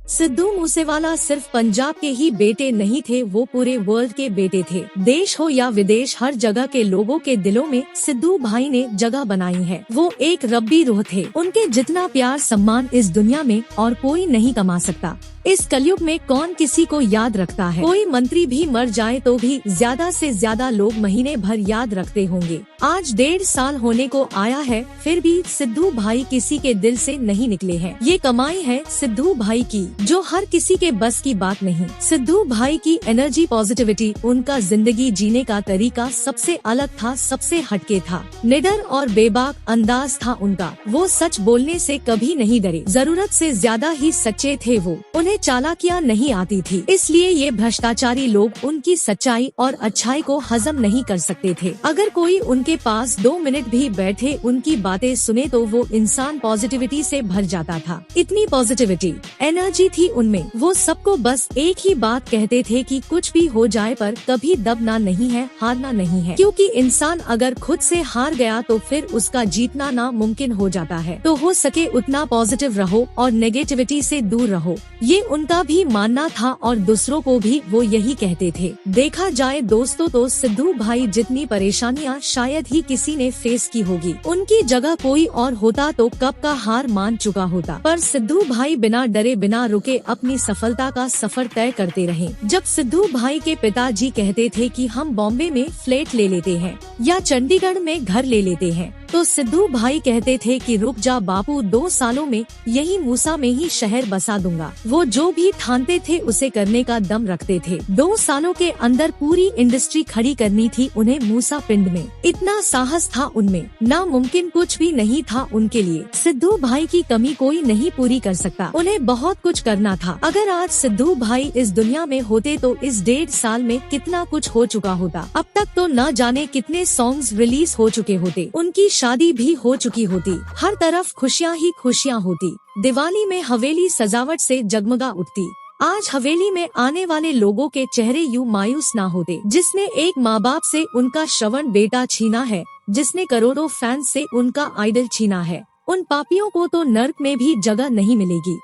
सिद्धू मूसेवाला सिर्फ पंजाब के ही बेटे नहीं थे, वो पूरे वर्ल्ड के बेटे थे। देश हो या विदेश, हर जगह के लोगों के दिलों में सिद्धू भाई ने जगह बनाई है। वो एक रब्बी रूह थे। उनके जितना प्यार सम्मान इस दुनिया में और कोई नहीं कमा सकता। इस कलयुग में कौन किसी को याद रखता है। कोई मंत्री भी मर जाए तो भी ज्यादा से ज्यादा लोग महीने भर याद रखते होंगे। आज 1.5 साल होने को आया है, फिर भी सिद्धू भाई किसी के दिल से नहीं निकले हैं। ये कमाई है सिद्धू भाई की, जो हर किसी के बस की बात नहीं। सिद्धू भाई की एनर्जी, पॉजिटिविटी, उनका जिंदगी जीने का तरीका सबसे अलग था, सबसे हटके था। निडर और बेबाक अंदाज था उनका। वो सच बोलने से कभी नहीं डरे, जरूरत से ज्यादा ही सच्चे थे वो। उन्हें चालाकियां नहीं आती थी, इसलिए ये भ्रष्टाचारी लोग उनकी सच्चाई और अच्छाई को हजम नहीं कर सकते थे। अगर कोई उनके पास 2 मिनट भी बैठे, उनकी बातें सुने तो वो इंसान पॉजिटिविटी से भर जाता था। इतनी पॉजिटिविटी, एनर्जी थी उनमें। वो सबको बस एक ही बात कहते थे कि कुछ भी हो जाए पर कभी दबना नहीं है, हारना नहीं है, क्योंकि इंसान अगर खुद से हार गया तो फिर उसका जीतना नामुमकिन हो जाता है। तो हो सके उतना पॉजिटिव रहो और नेगेटिविटी से दूर रहो, ये उनका भी मानना था और दूसरों को भी वो यही कहते थे। देखा जाए दोस्तों तो सिद्धू भाई जितनी परेशानियां शायद ही किसी ने फेस की होगी। उनकी जगह कोई और होता तो कब का हार मान चुका होता, पर सिद्धू भाई बिना डरे बिना रुके अपनी सफलता का सफर तय करते रहे। जब सिद्धू भाई के पिताजी कहते थे कि हम बॉम्बे में फ्लैट ले लेते हैं या चंडीगढ़ में घर ले लेते हैं, तो सिद्धू भाई कहते थे कि रुक जा बापू, 2 सालों में यही मूसा में ही शहर बसा दूंगा। वो जो भी ठानते थे उसे करने का दम रखते थे। 2 सालों के अंदर पूरी इंडस्ट्री खड़ी करनी थी उन्हें मूसा पिंड में। इतना साहस था उनमें, नामुमकिन कुछ भी नहीं था उनके लिए। सिद्धू भाई की कमी कोई नहीं पूरी कर सकता, उन्हें बहुत कुछ करना था। अगर आज सिद्धू भाई इस दुनिया में होते तो इस 1.5 साल में कितना कुछ हो चुका होता। अब तक तो न जाने कितने सॉन्ग्स रिलीज हो चुके होते, उनकी शादी भी हो चुकी होती, हर तरफ खुशियाँ ही खुशियाँ होती। दिवाली में हवेली सजावट से जगमगा उठती। आज हवेली में आने वाले लोगों के चेहरे यूं मायूस ना होते। जिसने एक माँ बाप से उनका श्रवण बेटा छीना है, जिसने करोड़ों फैंस से उनका आइडल छीना है, उन पापियों को तो नर्क में भी जगह नहीं मिलेगी।